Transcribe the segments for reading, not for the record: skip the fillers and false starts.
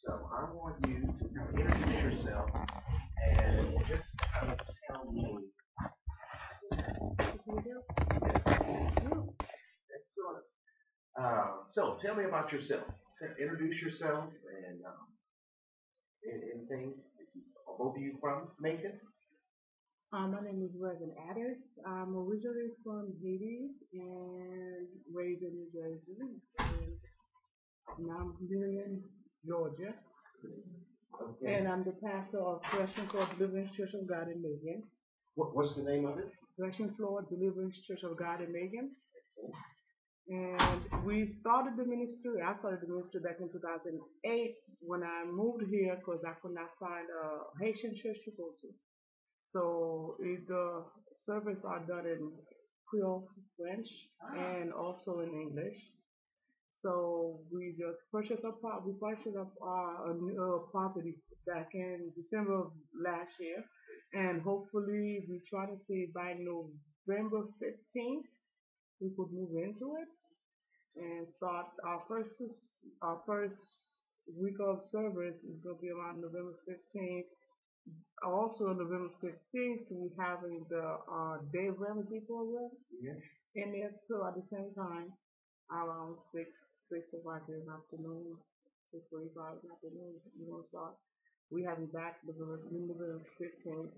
So I want you to kind of introduce yourself and just kind of tell me. Yes. Excellent. So tell me about yourself. Introduce yourself and anything. Are both of you from Macon? My name is Reverend Addis. I'm originally from Haiti and raised in New Jersey. And now I'm here in Georgia. Okay. And I'm the pastor of Threshing Floor Deliverance Church of God in Macon. What's the name of it? Threshing Floor Deliverance Church of God in Macon. And we started the ministry. I started the ministry back in 2008 when I moved here because I could not find a Haitian church to go to. So the service are done in Creole French and also in English. So we just purchased a we purchased a property back in December of last year, and hopefully we try to see by November 15th we could move into it and start our first week of service is gonna be around November 15th. Also, on November 15th, we having the Dave Ramsey program Yes. in there too at the same time, around 6 o'clock in the afternoon, 6:45 in the afternoon. We're gonna start. We having back November 15th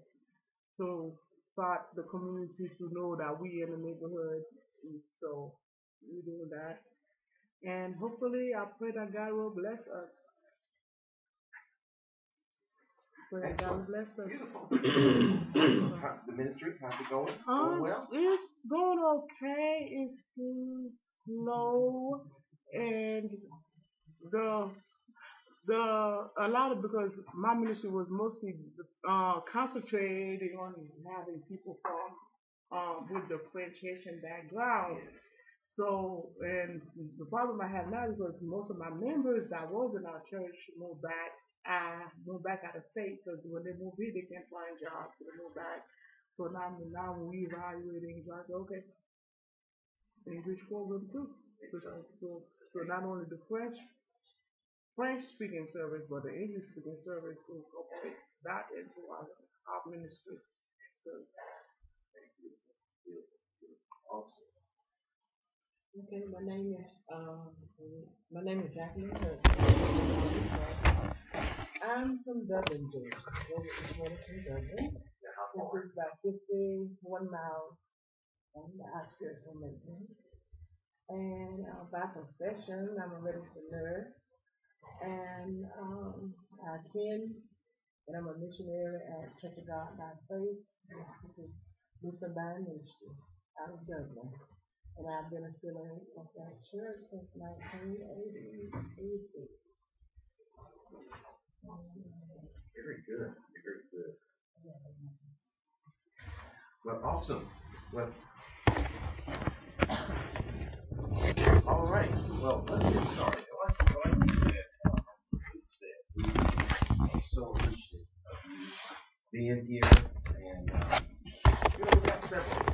to start the community to know that we in the neighborhood. And so we're doing that, and hopefully, I pray that God will bless us. Pray that God will Excellent. bless us. Beautiful. Awesome. The ministry, how's it going? Going well? It's going okay. It's slow, and the a lot of because my ministry was mostly concentrating on having people from with the French Haitian background. Yes. So, and the problem I have now is because most of my members that was in our church moved back. I moved back out of state because when they move here, they can't find jobs, so they move back. So now when we evaluating, I say, okay, English program too. So not only the French speaking service, but the English speaking service to incorporate that into our ministry. So Awesome. Okay, my name is Jacqueline Hudson. I'm from Dublin, Georgia. Georgia is more from Dublin. Now, how Which far? is about 51 miles on the outskirts of Macon. And by profession, I'm a registered nurse. And I attend, and I'm a missionary at Church of God by Faith, which is Lutheran Bible Ministry out of Dublin. And I've been affiliated with that church since 1986. Very good. Very good. Well, awesome. Well, all right. Well, let's get started. Like you said, we are so appreciative of you being here, and we've got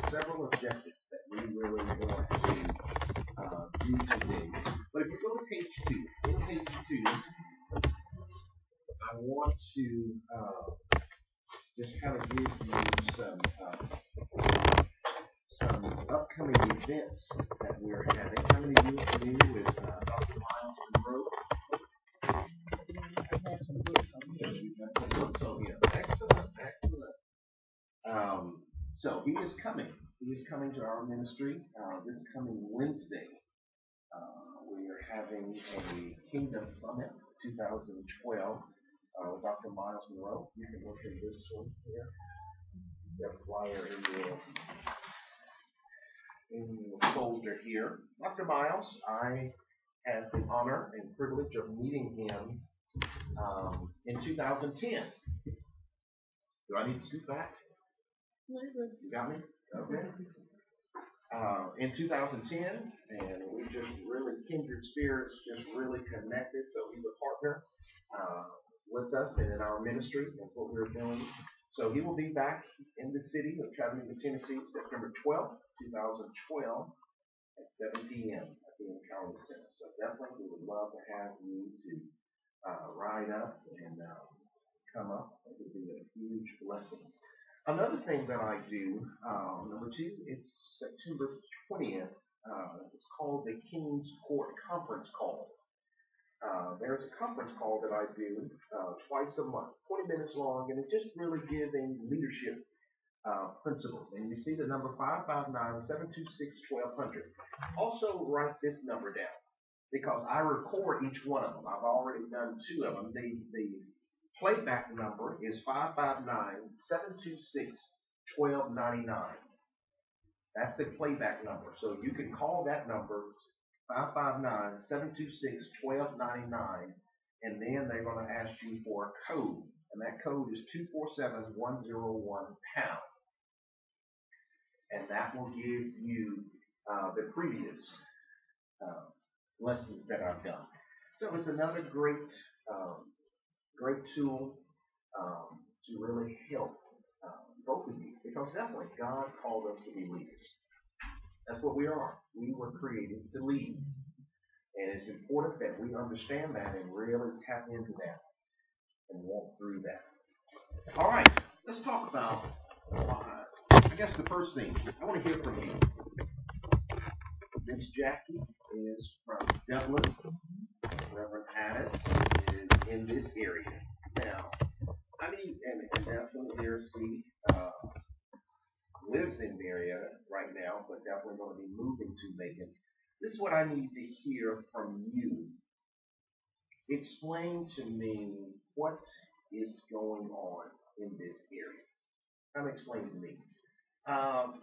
several objectives that we really want to do today. But if you go to page two, I want to just kind of give you some upcoming events that we're having. How many of you are familiar with Dr. Miles Monroe? We've got some books on him. Excellent, excellent. So he is coming. He is coming to our ministry this coming Wednesday. We are having a Kingdom Summit 2012 with Dr. Miles Monroe. You can look at this one here. The flyer in your folder here. Dr. Miles, I had the honor and privilege of meeting him in 2010. Do I need to scoot back? You got me? Okay. In 2010, and we just really, kindred spirits, just really connected. So he's a partner with us and in our ministry and what we're doing. So he will be back in the city of Chattanooga, Tennessee, September 12th, 2012 at 7 p.m. at the Encounter Center. So definitely we would love to have you to ride ride up and come up. It would be a huge blessing. Another thing that I do, number two, it's September 20th. It's called the King's Court Conference Call. There's a conference call that I do twice a month, 20 minutes long, and it's just really giving leadership principles. And you see the number 559-726-1200. Also write this number down because I record each one of them. I've already done two of them. The playback number is 559-726-1299. That's the playback number. So you can call that number, 559-726-1299, and then they're going to ask you for a code. And that code is 247101#. And that will give you the previous lessons that I've done. So it's another great tool to really help both of you, because definitely God called us to be leaders. That's what we are. We were created to lead. And it's important that we understand that and really tap into that and walk through that. All right, let's talk about, I guess the first thing, I want to hear from you. Miss Jackie is from Dublin. Reverend Addis is in this area. Now, I need, and definitely Darcy lives in the area right now, but definitely going to be moving to Macon. This is what I need to hear from you. Explain to me what is going on in this area. Kind of explain to me.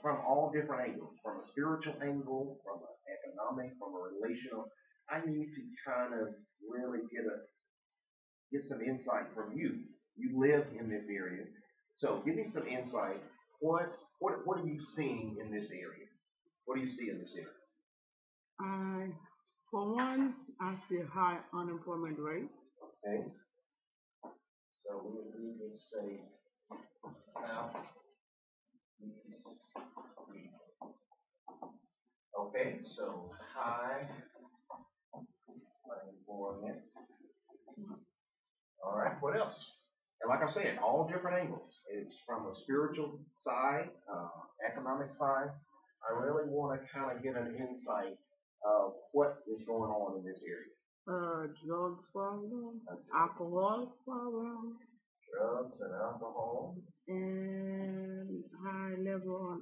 From all different angles, from a spiritual angle, from an economic, from a relational. I need to kind of really get some insight from you. You live in this area, so give me some insight. What are you seeing in this area? What do you see in this area? For one, I see a high unemployment rate. Okay. So we just say south, east. Okay, so high unemployment. All right, what else? And like I said, all different angles. It's from a spiritual side, economic side. I really want to kind of get an insight of what is going on in this area. Drugs problem, alcohol problem. Drugs and alcohol. And high level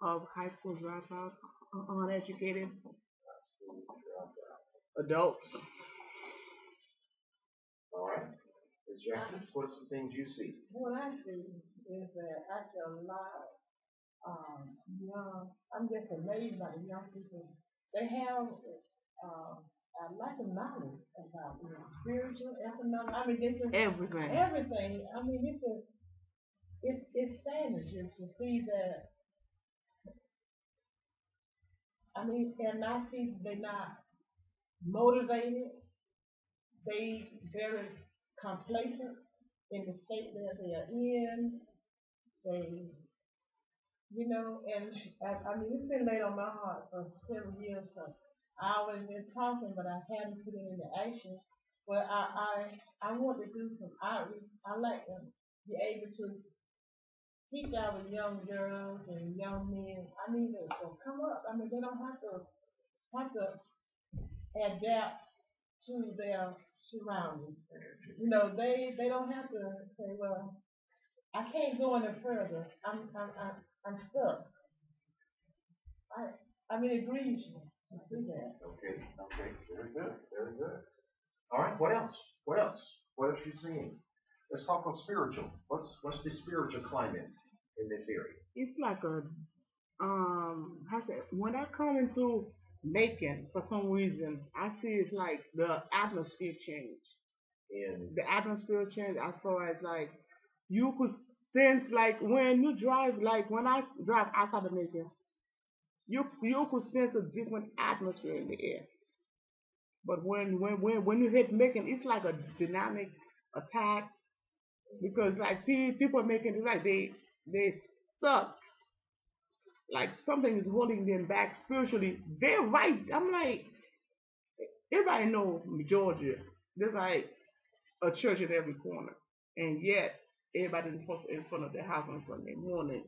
of high school dropout, uneducated adults. All right. Ms. Jackie, what are some things you see? What I see is that I see a lot young, I'm just amazed by the young people. They have a lack of knowledge about spiritual, economic, I mean, this is everything. I mean, it's sadness to see that. I mean, and I see they're not motivated. They very complacent in the state that they are in. They, and I mean, it's been laid on my heart for several years. So I always been talking, but I hadn't put it into action. But I want to do some outreach. I like to be able to teach our young girls and young men. I mean, to come up. I mean, they don't have to adapt to their surroundings. They don't have to say, well, I can't go any further. I'm stuck. I mean, it grieves me to see that. Okay, very good. All right, what else? What are you seeing? Let's talk about spiritual. What's the spiritual climate in this area? It's like when I come into Macon, for some reason, I see it's like the atmosphere change. The atmosphere change as far as like, you could sense like when you drive, like when I drive outside of Macon, you could sense a different atmosphere in the air. But when you hit Macon, it's like a dynamic attack, because like people are making it like they stuck, like something is holding them back spiritually. They're right. I'm like, everybody know Georgia. there's like a church in every corner, and yet everybody in front of their house on Sunday morning.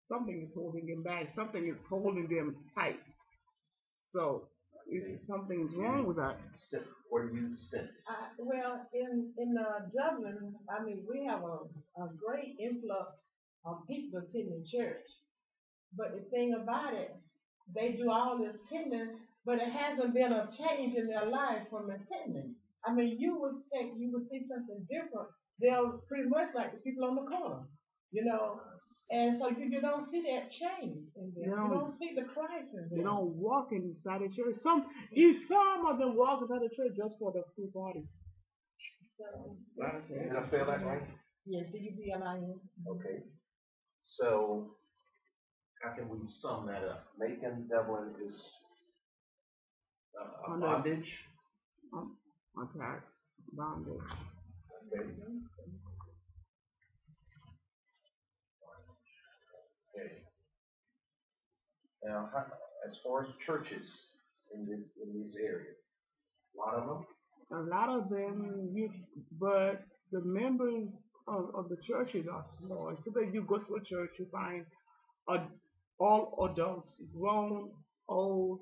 Something is holding them back. Something is holding them tight. So it's something's wrong with that. What do you sense? Well, in Dublin, I mean, we have a great influx of people attending church. But the thing about it, they do all this attending, but it hasn't been a change in their life from attending. I mean, you would think you would see something different. They're pretty much like the people on the corner, you know. And so you don't see that change in them. You don't see the Christ in them. They don't walk inside the church. Some of them walk inside the church just for the free party. So, did I feel that right? Yes, do you feel I am? Okay. So how can we sum that up? Macon, Dublin is a bondage. A tax, bondage. Okay. Okay. Now, as far as churches in this area, a lot of them, but the members of the churches are small. So that you go to a church, you find all adults, grown, old.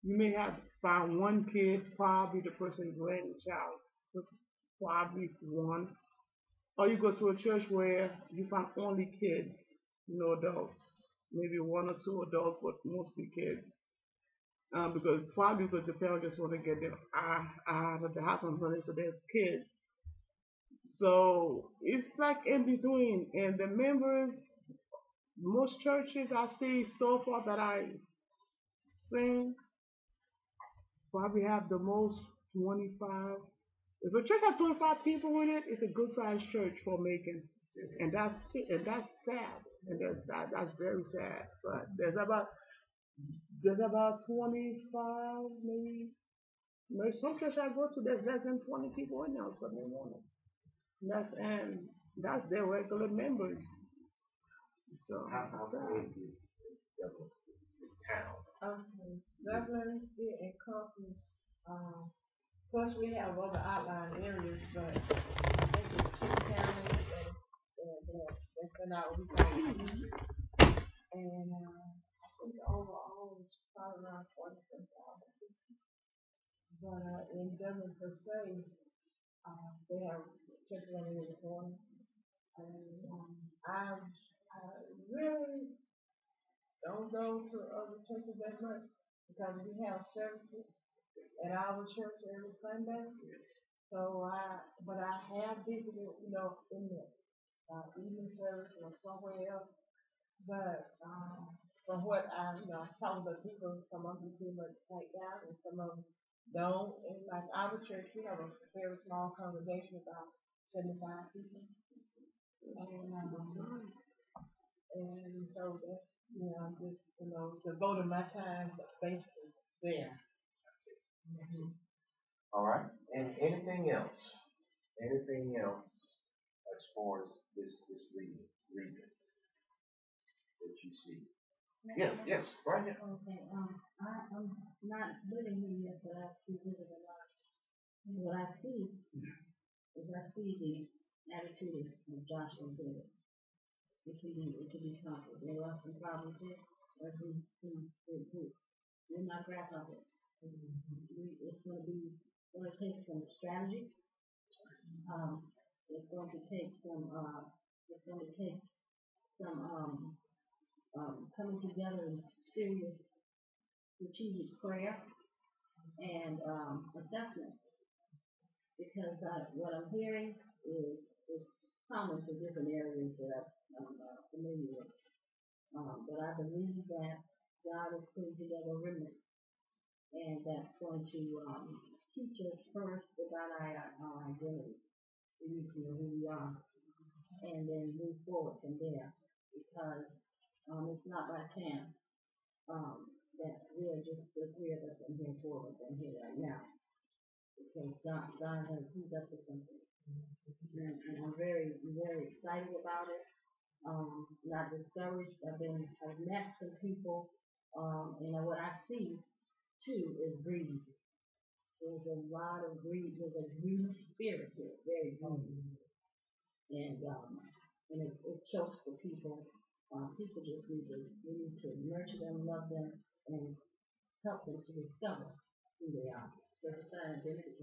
You may have found one kid, probably the person's grandchild, probably one. Or you go to a church where you find only kids, no adults. Maybe one or two adults, but mostly kids. Because the parents just want to get them out of the house on Sunday, so there's kids. So it's like in between, and the members, most churches I see so far that I seen probably have the most 25. If a church has 25 people in it, it's a good sized church for Macon, and that's sad, and that's very sad. But there's about 25 maybe. Maybe some church I go to, there's less than 20 people in there on Sunday morning. That's their regular members. So how big is Dublin? It's town. Okay. Dublin encompasses, plus we have other outlying areas, but I think it's two counties that's in our region. And I think overall it's probably around 47,000 people. But in Dublin per se, they have churches on every corner. And I really don't go to other churches that much because we have services at our church every Sunday. So but I have visited, in the evening service or somewhere else. But from what I'm talking to people, some of them pretty much take down, and some of them don't. And like our church, we have a very small congregation, about 75 people, and so that's I'm just devoting my time basically there. Mm-hmm. All right. And anything else? Anything else as far as this region that you see? Yes, right here. Okay, I'm not living here yet, but I see it a lot. And what I see is the attitude of Joshua David. It can be comfortable. There are some problems there, or some we're not grasshoppers. It's going to take some strategy. It's going to take some coming together in serious strategic prayer and assessments, because what I'm hearing is common to different areas that I'm familiar with. But I believe that God is putting together a remnant, and that's going to teach us first about our identity. We need to know who we are, and then move forward from there, because it's not by chance that we are just the three of us in here, four of us in here right now, because God has moved up to something, and I'm very, very excited about it. Not discouraged. I've met some people, and what I see too is greed. There's a lot of greed, there's a greedy spirit here, very greedy. And it chokes the people. People just need to nurture them, love them, and help them to discover who they are. There's a certain identity.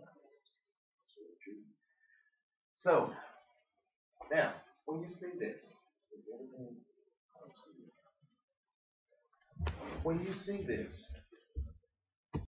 So, now, when you see this, is everything, when you see this,